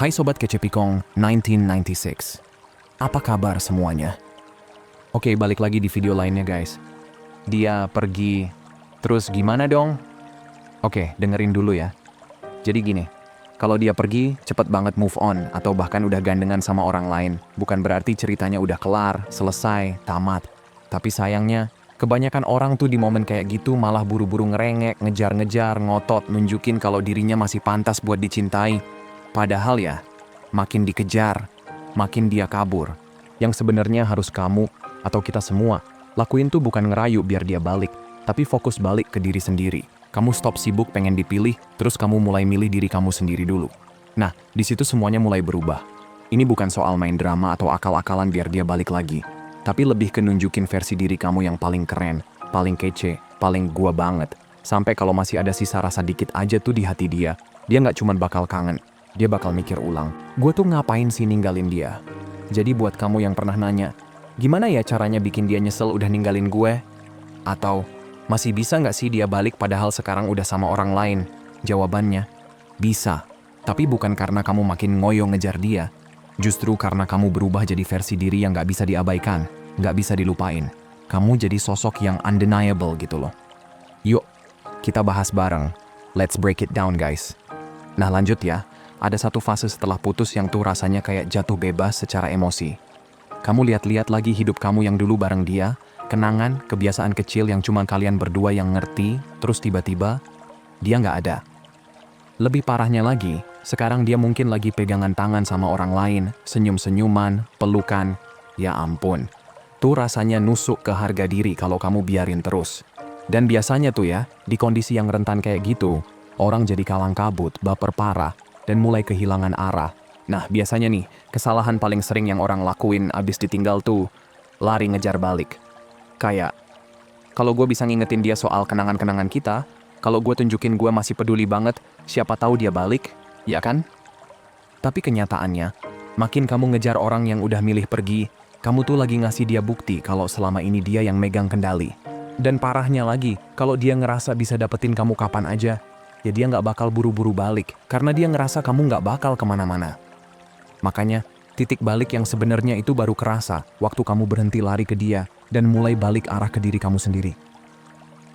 Hai Sobat Kece Pikong 1996. Apa kabar semuanya? Oke, balik lagi di video lainnya guys. Dia pergi, terus gimana dong? Oke, dengerin dulu ya. Jadi gini, kalau dia pergi, cepet banget move on, atau bahkan udah gandengan sama orang lain. Bukan berarti ceritanya udah kelar, selesai, tamat. Tapi sayangnya, kebanyakan orang tuh di momen kayak gitu malah buru-buru ngerengek, ngejar-ngejar, ngotot, nunjukin kalau dirinya masih pantas buat dicintai. Padahal ya, makin dikejar, makin dia kabur. Yang sebenarnya harus kamu atau kita semua lakuin tuh bukan ngerayu biar dia balik, tapi fokus balik ke diri sendiri. Kamu stop sibuk pengen dipilih, terus kamu mulai milih diri kamu sendiri dulu. Nah, di situ semuanya mulai berubah. Ini bukan soal main drama atau akal-akalan biar dia balik lagi, tapi lebih ke nunjukin versi diri kamu yang paling keren, paling kece, paling gua banget. Sampai kalau masih ada sisa rasa dikit aja tuh di hati dia nggak cuma bakal kangen. Dia bakal mikir ulang, gue tuh ngapain sih ninggalin dia? Jadi buat kamu yang pernah nanya, gimana ya caranya bikin dia nyesel udah ninggalin gue? Atau, masih bisa nggak sih dia balik padahal sekarang udah sama orang lain? Jawabannya, bisa. Tapi bukan karena kamu makin ngoyo ngejar dia. Justru karena kamu berubah jadi versi diri yang nggak bisa diabaikan, nggak bisa dilupain. Kamu jadi sosok yang undeniable gitu loh. Yuk, kita bahas bareng. Let's break it down guys. Nah lanjut ya. Ada satu fase setelah putus yang tuh rasanya kayak jatuh bebas secara emosi. Kamu lihat-lihat lagi hidup kamu yang dulu bareng dia, kenangan, kebiasaan kecil yang cuma kalian berdua yang ngerti, terus tiba-tiba, dia nggak ada. Lebih parahnya lagi, sekarang dia mungkin lagi pegangan tangan sama orang lain, senyum-senyuman, pelukan, ya ampun. Tuh rasanya nusuk ke harga diri kalau kamu biarin terus. Dan biasanya tuh ya, di kondisi yang rentan kayak gitu, orang jadi kalang kabut, baper parah, dan mulai kehilangan arah. Nah, biasanya nih, kesalahan paling sering yang orang lakuin abis ditinggal tuh, lari ngejar balik. Kayak, kalau gue bisa ngingetin dia soal kenangan-kenangan kita, kalau gue tunjukin gue masih peduli banget, siapa tahu dia balik, ya kan? Tapi kenyataannya, makin kamu ngejar orang yang udah milih pergi, kamu tuh lagi ngasih dia bukti kalau selama ini dia yang megang kendali. Dan parahnya lagi, kalau dia ngerasa bisa dapetin kamu kapan aja, ya dia nggak bakal buru-buru balik, karena dia ngerasa kamu nggak bakal kemana-mana. Makanya, titik balik yang sebenarnya itu baru kerasa waktu kamu berhenti lari ke dia dan mulai balik arah ke diri kamu sendiri.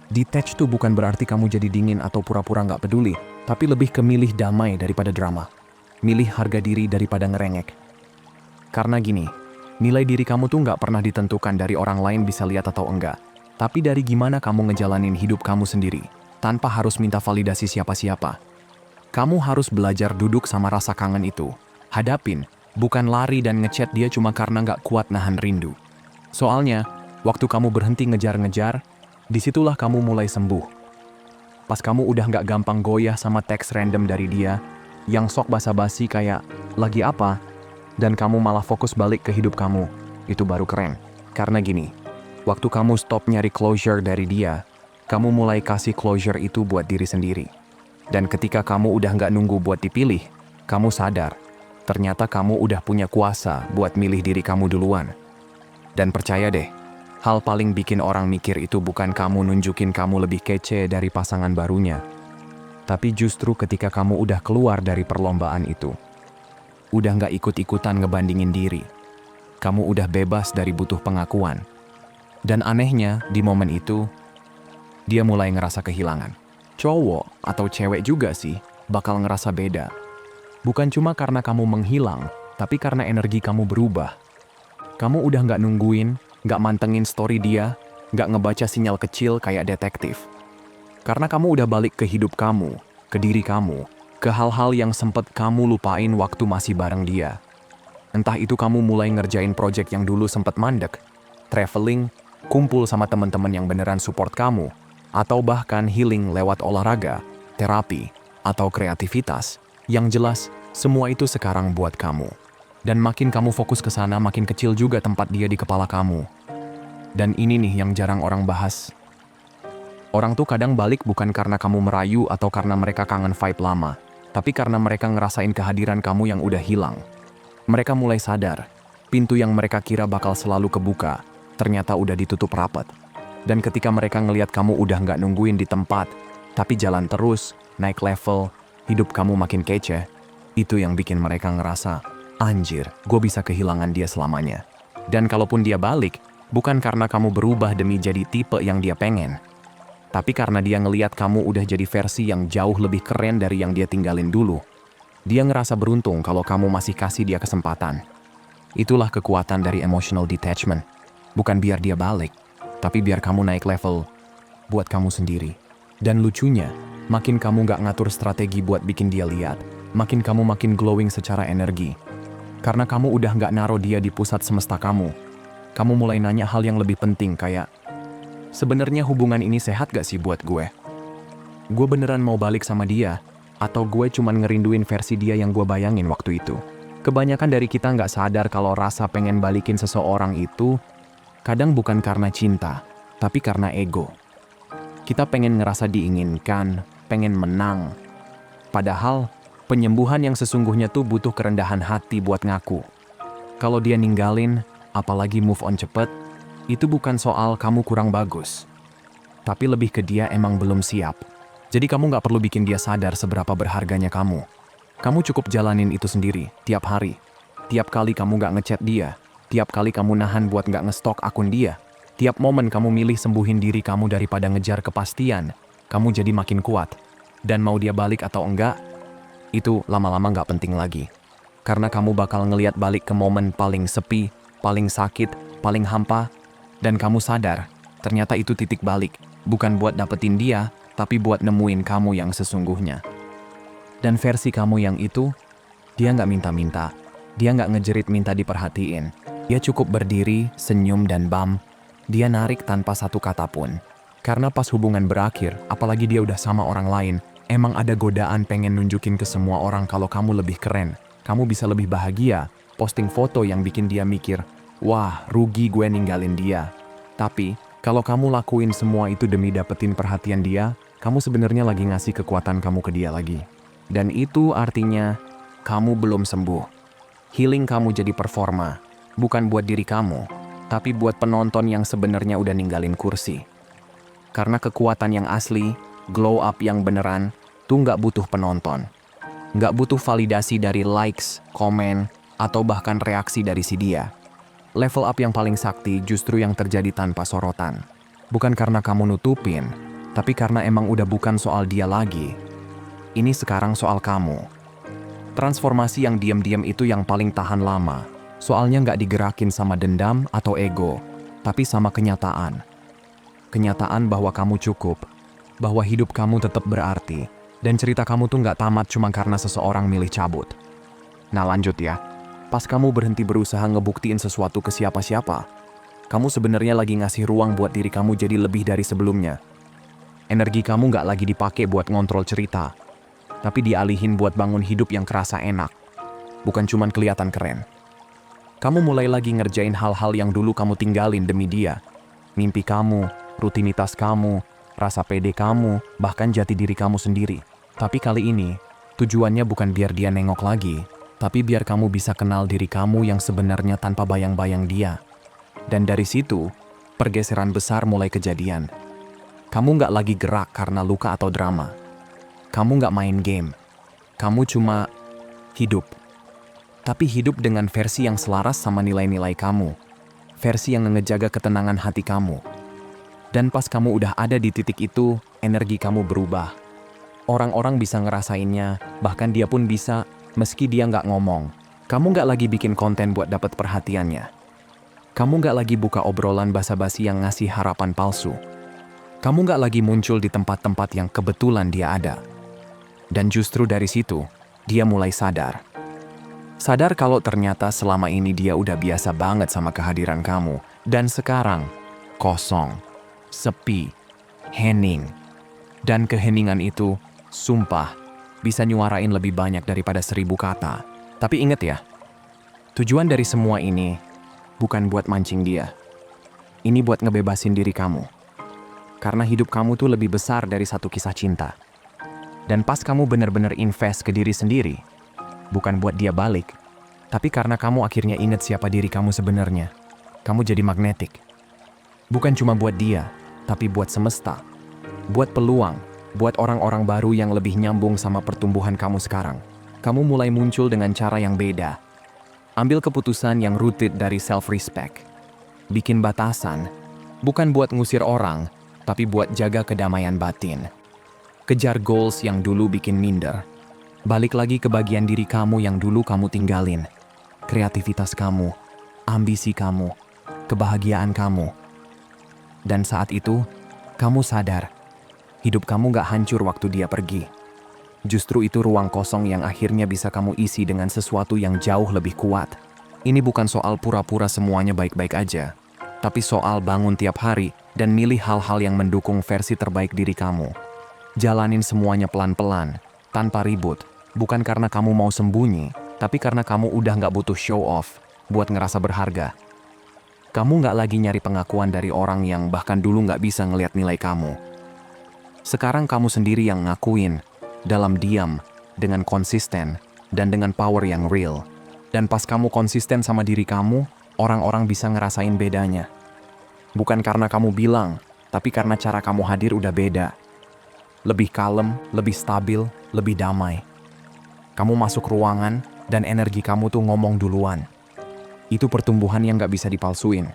Detach tuh bukan berarti kamu jadi dingin atau pura-pura nggak peduli, tapi lebih ke milih damai daripada drama. Milih harga diri daripada ngerengek. Karena gini, nilai diri kamu tuh nggak pernah ditentukan dari orang lain bisa lihat atau enggak, tapi dari gimana kamu ngejalanin hidup kamu sendiri. Tanpa harus minta validasi siapa-siapa. Kamu harus belajar duduk sama rasa kangen itu. Hadapin, bukan lari dan ngechat dia cuma karena nggak kuat nahan rindu. Soalnya, waktu kamu berhenti ngejar-ngejar, disitulah kamu mulai sembuh. Pas kamu udah nggak gampang goyah sama teks random dari dia, yang sok basa-basi kayak, lagi apa? Dan kamu malah fokus balik ke hidup kamu. Itu baru keren. Karena gini, waktu kamu stop nyari closure dari dia, kamu mulai kasih closure itu buat diri sendiri. Dan ketika kamu udah nggak nunggu buat dipilih, kamu sadar, ternyata kamu udah punya kuasa buat milih diri kamu duluan. Dan percaya deh, hal paling bikin orang mikir itu bukan kamu nunjukin kamu lebih kece dari pasangan barunya. Tapi justru ketika kamu udah keluar dari perlombaan itu. Udah nggak ikut-ikutan ngebandingin diri. Kamu udah bebas dari butuh pengakuan. Dan anehnya, di momen itu, dia mulai ngerasa kehilangan. Cowok atau cewek juga sih bakal ngerasa beda. Bukan cuma karena kamu menghilang, tapi karena energi kamu berubah. Kamu udah nggak nungguin, nggak mantengin story dia, nggak ngebaca sinyal kecil kayak detektif. Karena kamu udah balik ke hidup kamu, ke diri kamu, ke hal-hal yang sempet kamu lupain waktu masih bareng dia. Entah itu kamu mulai ngerjain project yang dulu sempet mandek, traveling, kumpul sama teman-teman yang beneran support kamu, atau bahkan healing lewat olahraga, terapi, atau kreativitas. Yang jelas, semua itu sekarang buat kamu. Dan makin kamu fokus ke sana, makin kecil juga tempat dia di kepala kamu. Dan ini nih yang jarang orang bahas. Orang tuh kadang balik bukan karena kamu merayu atau karena mereka kangen vibe lama, tapi karena mereka ngerasain kehadiran kamu yang udah hilang. Mereka mulai sadar, pintu yang mereka kira bakal selalu kebuka, ternyata udah ditutup rapat. Dan ketika mereka ngelihat kamu udah nggak nungguin di tempat, tapi jalan terus, naik level, hidup kamu makin kece, Itu yang bikin mereka ngerasa, anjir, gue bisa kehilangan dia selamanya. Dan kalaupun dia balik, bukan karena kamu berubah demi jadi tipe yang dia pengen. Tapi karena dia ngeliat kamu udah jadi versi yang jauh lebih keren dari yang dia tinggalin dulu. Dia ngerasa beruntung kalau kamu masih kasih dia kesempatan. Itulah kekuatan dari emotional detachment. Bukan biar dia balik, tapi biar kamu naik level buat kamu sendiri. Dan lucunya, makin kamu gak ngatur strategi buat bikin dia lihat, makin kamu makin glowing secara energi. Karena kamu udah gak naruh dia di pusat semesta kamu. Kamu mulai nanya hal yang lebih penting kayak, sebenarnya hubungan ini sehat gak sih buat gue? Gue beneran mau balik sama dia? Atau gue cuman ngerinduin versi dia yang gue bayangin waktu itu? Kebanyakan dari kita gak sadar kalau rasa pengen balikin seseorang itu kadang bukan karena cinta, tapi karena ego. Kita pengen ngerasa diinginkan, pengen menang. Padahal, penyembuhan yang sesungguhnya tuh butuh kerendahan hati buat ngaku. Kalau dia ninggalin, apalagi move on cepet, itu bukan soal kamu kurang bagus. Tapi lebih ke dia emang belum siap. Jadi kamu gak perlu bikin dia sadar seberapa berharganya kamu. Kamu cukup jalanin itu sendiri, tiap hari. Tiap kali kamu gak ngechat dia, tiap kali kamu nahan buat gak ngestok akun dia, tiap momen kamu milih sembuhin diri kamu daripada ngejar kepastian, kamu jadi makin kuat. Dan mau dia balik atau enggak, itu lama-lama gak penting lagi. Karena kamu bakal ngeliat balik ke momen paling sepi, paling sakit, paling hampa, dan kamu sadar, ternyata itu titik balik. Bukan buat dapetin dia, tapi buat nemuin kamu yang sesungguhnya. Dan versi kamu yang itu, dia gak minta-minta. Dia gak ngejerit minta diperhatiin. Dia cukup berdiri, senyum dan bam. Dia narik tanpa satu kata pun. Karena pas hubungan berakhir, apalagi dia udah sama orang lain, emang ada godaan pengen nunjukin ke semua orang kalau kamu lebih keren. Kamu bisa lebih bahagia, posting foto yang bikin dia mikir, wah, rugi gue ninggalin dia. Tapi, kalau kamu lakuin semua itu demi dapetin perhatian dia, kamu sebenarnya lagi ngasih kekuatan kamu ke dia lagi. Dan itu artinya, kamu belum sembuh. Healing kamu jadi performa. Bukan buat diri kamu, tapi buat penonton yang sebenarnya udah ninggalin kursi. Karena kekuatan yang asli, glow up yang beneran, tuh nggak butuh penonton. Nggak butuh validasi dari likes, komen, atau bahkan reaksi dari si dia. Level up yang paling sakti justru yang terjadi tanpa sorotan. Bukan karena kamu nutupin, tapi karena emang udah bukan soal dia lagi. Ini sekarang soal kamu. Transformasi yang diam-diam itu yang paling tahan lama. Soalnya nggak digerakin sama dendam atau ego, tapi sama kenyataan. Kenyataan bahwa kamu cukup, bahwa hidup kamu tetap berarti, dan cerita kamu tuh nggak tamat cuma karena seseorang milih cabut. Nah lanjut ya, pas kamu berhenti berusaha ngebuktiin sesuatu ke siapa-siapa, kamu sebenarnya lagi ngasih ruang buat diri kamu jadi lebih dari sebelumnya. Energi kamu nggak lagi dipakai buat ngontrol cerita, tapi dialihin buat bangun hidup yang kerasa enak, bukan cuma kelihatan keren. Kamu mulai lagi ngerjain hal-hal yang dulu kamu tinggalin demi dia. Mimpi kamu, rutinitas kamu, rasa pede kamu, bahkan jati diri kamu sendiri. Tapi kali ini, tujuannya bukan biar dia nengok lagi, tapi biar kamu bisa kenal diri kamu yang sebenarnya tanpa bayang-bayang dia. Dan dari situ, pergeseran besar mulai kejadian. Kamu nggak lagi gerak karena luka atau drama. Kamu nggak main game. Kamu cuma hidup. Tapi hidup dengan versi yang selaras sama nilai-nilai kamu. Versi yang ngejaga ketenangan hati kamu. Dan pas kamu udah ada di titik itu, energi kamu berubah. Orang-orang bisa ngerasainnya, bahkan dia pun bisa, meski dia nggak ngomong. Kamu nggak lagi bikin konten buat dapat perhatiannya. Kamu nggak lagi buka obrolan basa-basi yang ngasih harapan palsu. Kamu nggak lagi muncul di tempat-tempat yang kebetulan dia ada. Dan justru dari situ, dia mulai sadar. Sadar kalau ternyata selama ini dia udah biasa banget sama kehadiran kamu. Dan sekarang, kosong, sepi, hening. Dan keheningan itu, sumpah, bisa nyuarain lebih banyak daripada 1000 kata. Tapi inget ya, tujuan dari semua ini bukan buat mancing dia. Ini buat ngebebasin diri kamu. Karena hidup kamu tuh lebih besar dari satu kisah cinta. Dan pas kamu bener-bener invest ke diri sendiri, bukan buat dia balik, tapi karena kamu akhirnya ingat siapa diri kamu sebenarnya. Kamu jadi magnetik. Bukan cuma buat dia, tapi buat semesta. Buat peluang, buat orang-orang baru yang lebih nyambung sama pertumbuhan kamu sekarang. kamu mulai muncul dengan cara yang beda. Ambil keputusan yang rooted dari self-respect. Bikin batasan, bukan buat ngusir orang, tapi buat jaga kedamaian batin. Kejar goals yang dulu bikin minder. Balik lagi ke bagian diri kamu yang dulu kamu tinggalin. Kreativitas kamu, ambisi kamu, kebahagiaan kamu. Dan saat itu, kamu sadar, hidup kamu gak hancur waktu dia pergi. Justru itu ruang kosong yang akhirnya bisa kamu isi dengan sesuatu yang jauh lebih kuat. Ini bukan soal pura-pura semuanya baik-baik aja, tapi soal bangun tiap hari dan milih hal-hal yang mendukung versi terbaik diri kamu. Jalanin semuanya pelan-pelan, tanpa ribut, bukan karena kamu mau sembunyi, tapi karena kamu udah gak butuh show off buat ngerasa berharga. Kamu gak lagi nyari pengakuan dari orang yang bahkan dulu gak bisa ngelihat nilai kamu. Sekarang kamu sendiri yang ngakuin, dalam diam, dengan konsisten, dan dengan power yang real. Dan pas kamu konsisten sama diri kamu, orang-orang bisa ngerasain bedanya. Bukan karena kamu bilang, tapi karena cara kamu hadir udah beda. Lebih kalem, lebih stabil, lebih damai. Kamu masuk ruangan, dan energi kamu tuh ngomong duluan. Itu pertumbuhan yang gak bisa dipalsuin.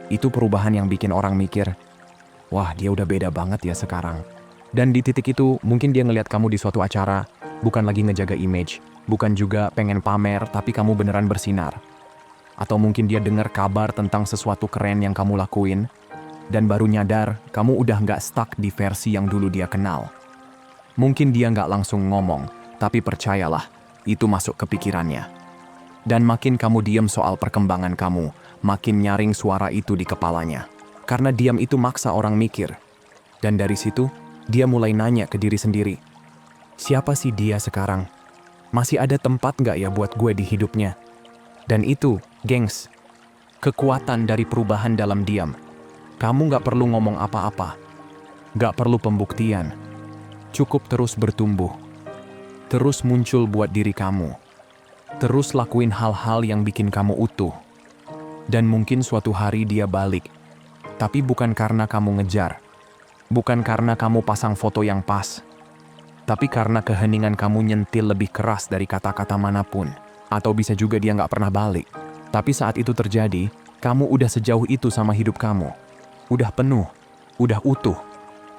Itu perubahan yang bikin orang mikir, wah dia udah beda banget ya sekarang. Dan di titik itu, mungkin dia ngelihat kamu di suatu acara, bukan lagi ngejaga image, bukan juga pengen pamer, tapi kamu beneran bersinar. Atau mungkin dia dengar kabar tentang sesuatu keren yang kamu lakuin, dan baru nyadar kamu udah nggak stuck di versi yang dulu dia kenal. Mungkin dia nggak langsung ngomong, tapi percayalah, itu masuk ke pikirannya. Dan makin kamu diam soal perkembangan kamu, makin nyaring suara itu di kepalanya. Karena diam itu maksa orang mikir. Dan dari situ, dia mulai nanya ke diri sendiri, siapa sih dia sekarang? Masih ada tempat nggak ya buat gue di hidupnya? Dan itu, gengs, kekuatan dari perubahan dalam diam. Kamu nggak perlu ngomong apa-apa, nggak perlu pembuktian. Cukup terus bertumbuh, terus muncul buat diri kamu, terus lakuin hal-hal yang bikin kamu utuh. Dan mungkin suatu hari dia balik, tapi bukan karena kamu ngejar. Bukan karena kamu pasang foto yang pas, tapi karena keheningan kamu nyentil lebih keras dari kata-kata manapun. Atau bisa juga dia nggak pernah balik. Tapi saat itu terjadi, kamu udah sejauh itu sama hidup kamu. Udah penuh, udah utuh.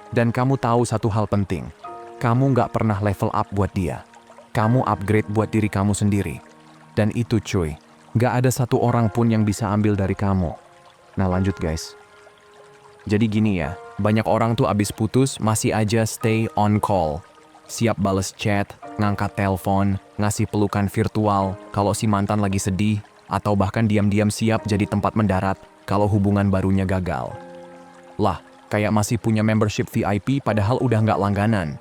Dan kamu tahu satu hal penting, kamu nggak pernah level up buat dia. Kamu upgrade buat diri kamu sendiri. Dan itu cuy, nggak ada satu orang pun yang bisa ambil dari kamu. Nah lanjut guys. Jadi gini ya, banyak orang tuh abis putus masih aja stay on call. Siap bales chat, ngangkat telepon, ngasih pelukan virtual kalau si mantan lagi sedih, atau bahkan diam-diam siap jadi tempat mendarat kalau hubungan barunya gagal. Lah, kayak masih punya membership VIP padahal udah nggak langganan.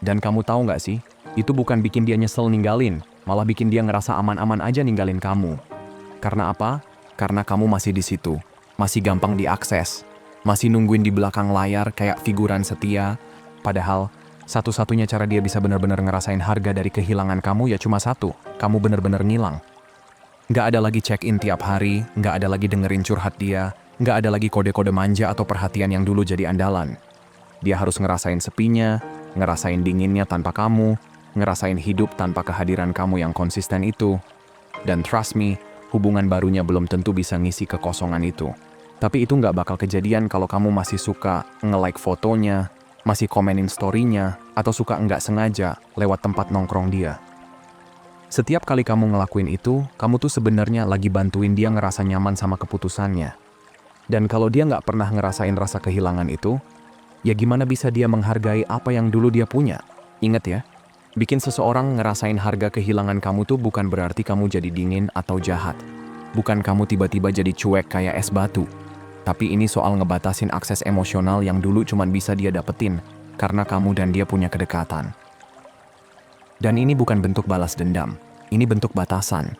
Dan kamu tahu nggak sih, itu bukan bikin dia nyesel ninggalin, malah bikin dia ngerasa aman-aman aja ninggalin kamu. Karena apa? Karena kamu masih di situ, masih gampang diakses. Masih nungguin di belakang layar kayak figuran setia, padahal satu-satunya cara dia bisa benar-benar ngerasain harga dari kehilangan kamu ya cuma satu, kamu benar-benar ngilang. Nggak ada lagi check-in tiap hari, nggak ada lagi dengerin curhat dia, nggak ada lagi kode-kode manja atau perhatian yang dulu jadi andalan. Dia harus ngerasain sepinya, ngerasain dinginnya tanpa kamu, ngerasain hidup tanpa kehadiran kamu yang konsisten itu. Dan trust me, hubungan barunya belum tentu bisa ngisi kekosongan itu. Tapi itu nggak bakal kejadian kalau kamu masih suka nge-like fotonya, masih komenin story-nya, atau suka nggak sengaja lewat tempat nongkrong dia. Setiap kali kamu ngelakuin itu, kamu tuh sebenarnya lagi bantuin dia ngerasa nyaman sama keputusannya. Dan kalau dia nggak pernah ngerasain rasa kehilangan itu, ya gimana bisa dia menghargai apa yang dulu dia punya? Ingat ya, bikin seseorang ngerasain harga kehilangan kamu tuh bukan berarti kamu jadi dingin atau jahat. Bukan kamu tiba-tiba jadi cuek kayak es batu. Tapi ini soal ngebatasin akses emosional yang dulu cuman bisa dia dapetin karena kamu dan dia punya kedekatan. Dan ini bukan bentuk balas dendam, ini bentuk batasan.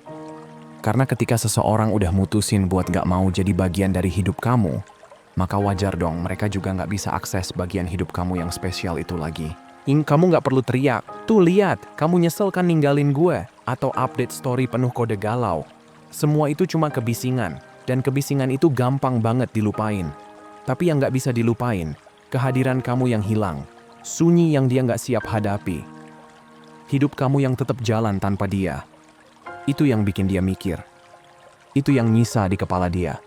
Karena ketika seseorang udah mutusin buat gak mau jadi bagian dari hidup kamu, maka wajar dong mereka juga gak bisa akses bagian hidup kamu yang spesial itu lagi. Kamu gak perlu teriak, tuh lihat, kamu nyesel kan ninggalin gue, atau update story penuh kode galau. Semua itu cuma kebisingan. Dan kebisingan itu gampang banget dilupain. Tapi yang gak bisa dilupain, kehadiran kamu yang hilang, sunyi yang dia gak siap hadapi. Hidup kamu yang tetap jalan tanpa dia. Itu yang bikin dia mikir. Itu yang nyisa di kepala dia.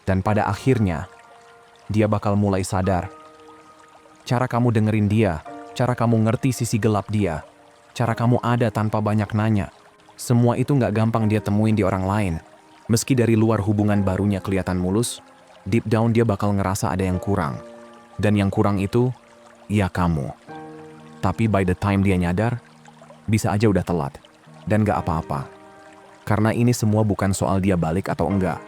Dan pada akhirnya, dia bakal mulai sadar. Cara kamu dengerin dia, cara kamu ngerti sisi gelap dia, cara kamu ada tanpa banyak nanya. Semua itu nggak gampang dia temuin di orang lain. Meski dari luar hubungan barunya kelihatan mulus, deep down dia bakal ngerasa ada yang kurang. Dan yang kurang itu, ya kamu. Tapi by the time dia nyadar, bisa aja udah telat. Dan gak apa-apa. Karena ini semua bukan soal dia balik atau enggak.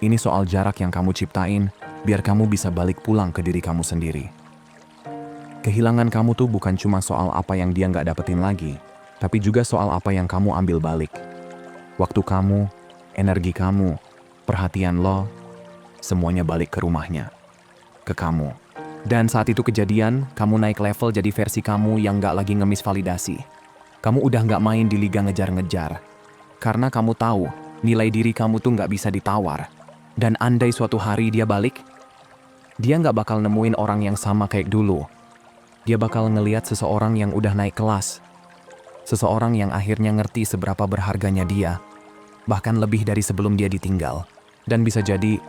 Ini soal jarak yang kamu ciptain, biar kamu bisa balik pulang ke diri kamu sendiri. Kehilangan kamu tuh bukan cuma soal apa yang dia gak dapetin lagi, tapi juga soal apa yang kamu ambil balik. Waktu kamu, energi kamu, perhatian lo, semuanya balik ke rumahnya. Ke kamu. Dan saat itu kejadian, kamu naik level jadi versi kamu yang gak lagi ngemis validasi. Kamu udah gak main di liga ngejar-ngejar. Karena kamu tahu, nilai diri kamu tuh gak bisa ditawar. Dan andai suatu hari dia balik, dia gak bakal nemuin orang yang sama kayak dulu. Dia bakal ngeliat seseorang yang udah naik kelas. Seseorang yang akhirnya ngerti seberapa berharganya dia. Bahkan lebih dari sebelum dia ditinggal. Dan bisa jadi,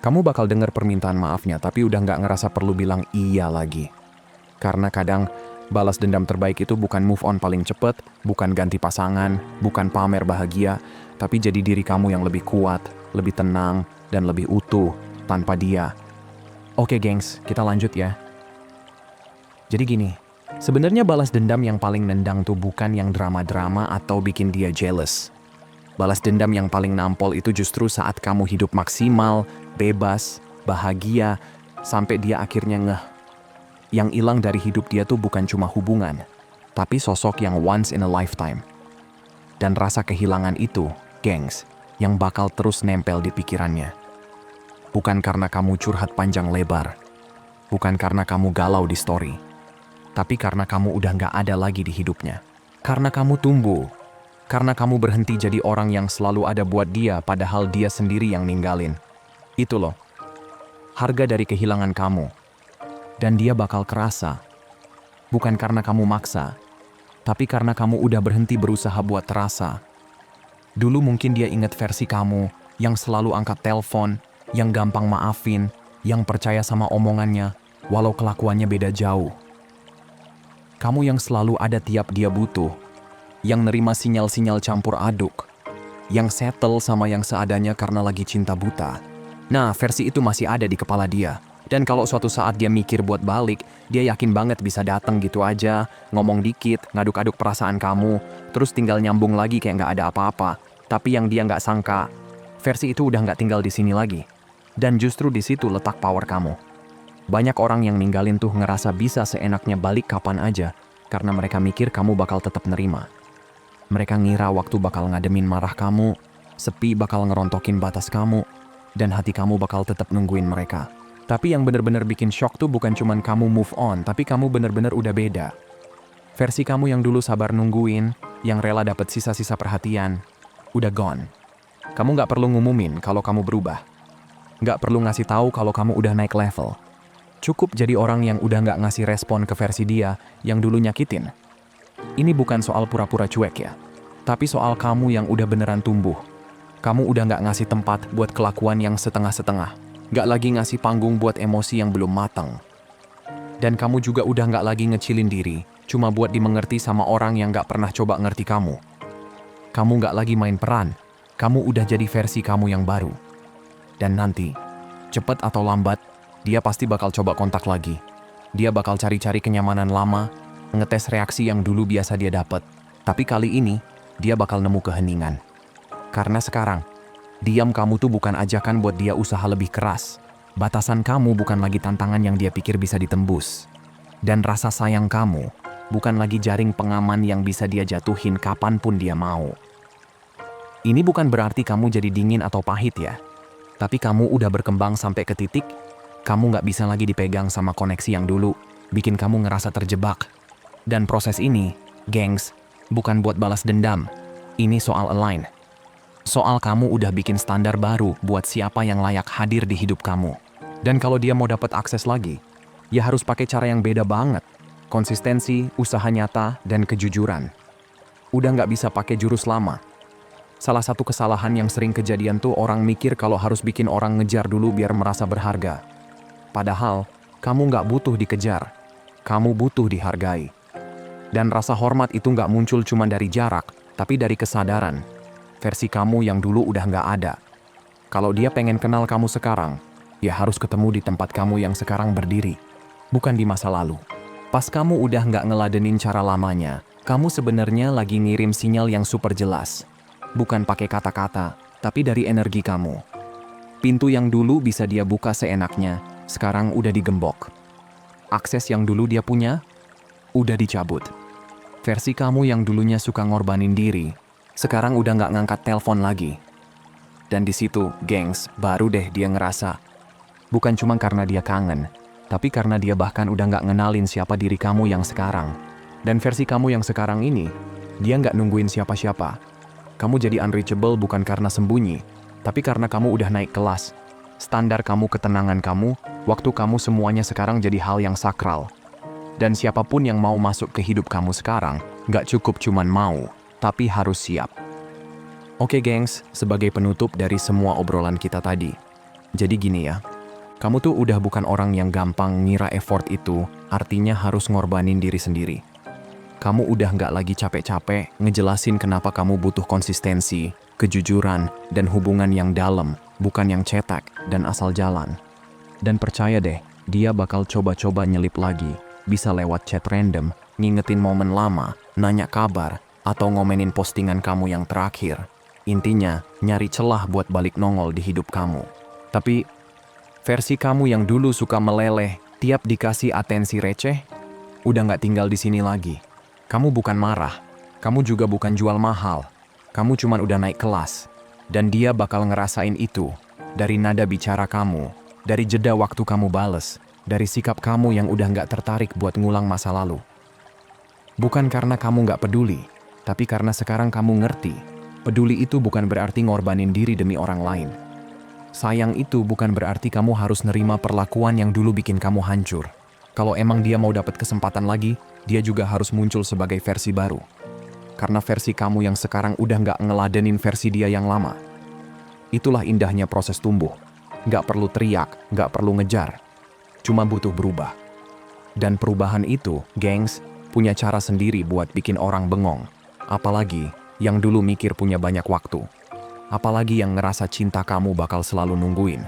kamu bakal dengar permintaan maafnya tapi udah gak ngerasa perlu bilang iya lagi. Karena kadang, balas dendam terbaik itu bukan move on paling cepet, bukan ganti pasangan, bukan pamer bahagia, tapi jadi diri kamu yang lebih kuat, lebih tenang, dan lebih utuh tanpa dia. Oke gengs, kita lanjut ya. Jadi gini, sebenarnya balas dendam yang paling nendang tuh bukan yang drama-drama atau bikin dia jealous. Balas dendam yang paling nampol itu justru saat kamu hidup maksimal, bebas, bahagia, sampai dia akhirnya ngeh. Yang hilang dari hidup dia tuh bukan cuma hubungan, tapi sosok yang once in a lifetime. Dan rasa kehilangan itu, gengs, yang bakal terus nempel di pikirannya. Bukan karena kamu curhat panjang lebar, bukan karena kamu galau di story, tapi karena kamu udah gak ada lagi di hidupnya. Karena kamu tumbuh, karena kamu berhenti jadi orang yang selalu ada buat dia padahal dia sendiri yang ninggalin. Itu loh, harga dari kehilangan kamu. Dan dia bakal kerasa, bukan karena kamu maksa, tapi karena kamu udah berhenti berusaha buat terasa. Dulu mungkin dia ingat versi kamu, yang selalu angkat telepon, yang gampang maafin, yang percaya sama omongannya, walau kelakuannya beda jauh. Kamu yang selalu ada tiap dia butuh, yang nerima sinyal-sinyal campur aduk, yang settle sama yang seadanya karena lagi cinta buta. Nah, versi itu masih ada di kepala dia. Dan kalau suatu saat dia mikir buat balik, dia yakin banget bisa datang gitu aja, ngomong dikit, ngaduk-aduk perasaan kamu, terus tinggal nyambung lagi kayak nggak ada apa-apa. Tapi yang dia nggak sangka, versi itu udah nggak tinggal di sini lagi. Dan justru di situ letak power kamu. Banyak orang yang ninggalin tuh ngerasa bisa seenaknya balik kapan aja, karena mereka mikir kamu bakal tetap nerima. Mereka ngira waktu bakal ngademin marah kamu, sepi bakal ngerontokin batas kamu, dan hati kamu bakal tetap nungguin mereka. Tapi yang bener-bener bikin shock tuh bukan cuman kamu move on, tapi kamu bener-bener udah beda. Versi kamu yang dulu sabar nungguin, yang rela dapet sisa-sisa perhatian, udah gone. Kamu gak perlu ngumumin kalau kamu berubah. Gak perlu ngasih tahu kalau kamu udah naik level. Cukup jadi orang yang udah gak ngasih respon ke versi dia yang dulu nyakitin. Ini bukan soal pura-pura cuek ya, tapi soal kamu yang udah beneran tumbuh. Kamu udah gak ngasih tempat buat kelakuan yang setengah-setengah. Gak lagi ngasih panggung buat emosi yang belum matang. Dan kamu juga udah gak lagi ngecilin diri, cuma buat dimengerti sama orang yang gak pernah coba ngerti kamu. Kamu gak lagi main peran, kamu udah jadi versi kamu yang baru. Dan nanti, cepet atau lambat, dia pasti bakal coba kontak lagi. Dia bakal cari-cari kenyamanan lama, ngetes reaksi yang dulu biasa dia dapat. Tapi kali ini, dia bakal nemu keheningan. Karena sekarang, diam kamu tuh bukan ajakan buat dia usaha lebih keras. Batasan kamu bukan lagi tantangan yang dia pikir bisa ditembus. Dan rasa sayang kamu bukan lagi jaring pengaman yang bisa dia jatuhin kapanpun dia mau. Ini bukan berarti kamu jadi dingin atau pahit ya. Tapi kamu udah berkembang sampai ke titik, kamu gak bisa lagi dipegang sama koneksi yang dulu, bikin kamu ngerasa terjebak. Dan proses ini, gengs, bukan buat balas dendam. Ini soal align. Soal kamu udah bikin standar baru buat siapa yang layak hadir di hidup kamu. Dan kalau dia mau dapat akses lagi, ya harus pakai cara yang beda banget. konsistensi, usaha nyata, dan kejujuran. Udah nggak bisa pakai jurus lama. Salah satu kesalahan yang sering kejadian tuh orang mikir kalau harus bikin orang ngejar dulu biar merasa berharga. Padahal, kamu nggak butuh dikejar. Kamu butuh dihargai. Dan rasa hormat itu nggak muncul cuma dari jarak, tapi dari kesadaran. Versi kamu yang dulu udah nggak ada. Kalau dia pengen kenal kamu sekarang, ya harus ketemu di tempat kamu yang sekarang berdiri. Bukan di masa lalu. Pas kamu udah nggak ngeladenin cara lamanya, kamu sebenarnya lagi ngirim sinyal yang super jelas. Bukan pakai kata-kata, tapi dari energi kamu. Pintu yang dulu bisa dia buka seenaknya, sekarang udah digembok. Akses yang dulu dia punya, udah dicabut. Versi kamu yang dulunya suka ngorbanin diri, sekarang udah nggak ngangkat telepon lagi. Dan di situ, gengs, baru deh dia ngerasa. Bukan cuma karena dia kangen, tapi karena dia bahkan udah nggak ngenalin siapa diri kamu yang sekarang. Dan versi kamu yang sekarang ini, dia nggak nungguin siapa-siapa. Kamu jadi unreachable bukan karena sembunyi, tapi karena kamu udah naik kelas. Standar kamu, ketenangan kamu, waktu kamu semuanya sekarang jadi hal yang sakral. Dan siapapun yang mau masuk ke hidup kamu sekarang, nggak cukup cuman mau, tapi harus siap. Oke gengs, sebagai penutup dari semua obrolan kita tadi. Jadi gini ya, kamu tuh udah bukan orang yang gampang ngira effort itu, artinya harus ngorbanin diri sendiri. Kamu udah nggak lagi capek-capek ngejelasin kenapa kamu butuh konsistensi, kejujuran, dan hubungan yang dalam, bukan yang cetak dan asal jalan. Dan percaya deh, dia bakal coba-coba nyelip lagi, bisa lewat chat random, ngingetin momen lama, nanya kabar, atau ngomenin postingan kamu yang terakhir. Intinya, nyari celah buat balik nongol di hidup kamu. Tapi, versi kamu yang dulu suka meleleh, tiap dikasih atensi receh, udah nggak tinggal di sini lagi. Kamu bukan marah, kamu juga bukan jual mahal, kamu cuman udah naik kelas. Dan dia bakal ngerasain itu, dari nada bicara kamu, dari jeda waktu kamu bales, dari sikap kamu yang udah nggak tertarik buat ngulang masa lalu. Bukan karena kamu nggak peduli, tapi karena sekarang kamu ngerti, peduli itu bukan berarti ngorbanin diri demi orang lain. Sayang itu bukan berarti kamu harus nerima perlakuan yang dulu bikin kamu hancur. Kalau emang dia mau dapat kesempatan lagi, dia juga harus muncul sebagai versi baru. Karena versi kamu yang sekarang udah nggak ngeladenin versi dia yang lama. Itulah indahnya proses tumbuh. Nggak perlu teriak, nggak perlu ngejar. Cuma butuh berubah. Dan perubahan itu, gengs, punya cara sendiri buat bikin orang bengong. Apalagi yang dulu mikir punya banyak waktu. Apalagi yang ngerasa cinta kamu bakal selalu nungguin.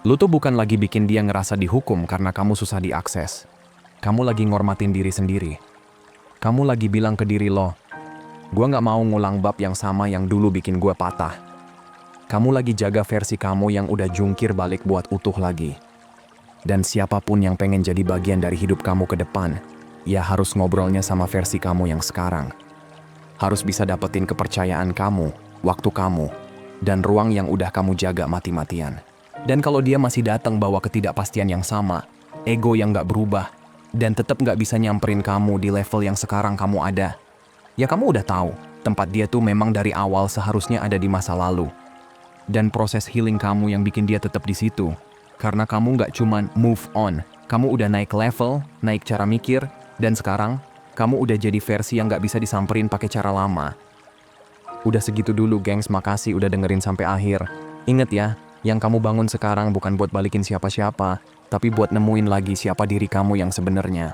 Lu tuh bukan lagi bikin dia ngerasa dihukum karena kamu susah diakses. Kamu lagi ngormatin diri sendiri. Kamu lagi bilang ke diri lo, gua nggak mau ngulang bab yang sama yang dulu bikin gua patah. Kamu lagi jaga versi kamu yang udah jungkir balik buat utuh lagi. Dan siapapun yang pengen jadi bagian dari hidup kamu ke depan, ya harus ngobrolnya sama versi kamu yang sekarang. Harus bisa dapetin kepercayaan kamu, waktu kamu, dan ruang yang udah kamu jaga mati-matian. Dan kalau dia masih datang bawa ketidakpastian yang sama, ego yang nggak berubah, dan tetap nggak bisa nyamperin kamu di level yang sekarang kamu ada, ya kamu udah tahu, tempat dia tuh memang dari awal seharusnya ada di masa lalu. Dan proses healing kamu yang bikin dia tetap di situ, karena kamu nggak cuman move on, kamu udah naik level, naik cara mikir, dan sekarang, kamu udah jadi versi yang nggak bisa disamperin pakai cara lama. Udah segitu dulu gengs, makasih udah dengerin sampai akhir. Ingat ya, yang kamu bangun sekarang bukan buat balikin siapa-siapa, tapi buat nemuin lagi siapa diri kamu yang sebenarnya.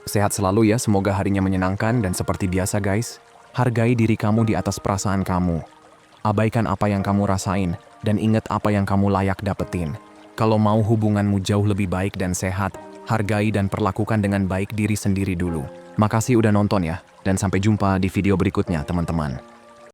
Sehat selalu ya, semoga harinya menyenangkan dan seperti biasa guys, hargai diri kamu di atas perasaan kamu. Abaikan apa yang kamu rasain dan ingat apa yang kamu layak dapetin. Kalau mau hubunganmu jauh lebih baik dan sehat, hargai dan perlakukan dengan baik diri sendiri dulu. Makasih udah nonton ya, dan sampai jumpa di video berikutnya teman-teman.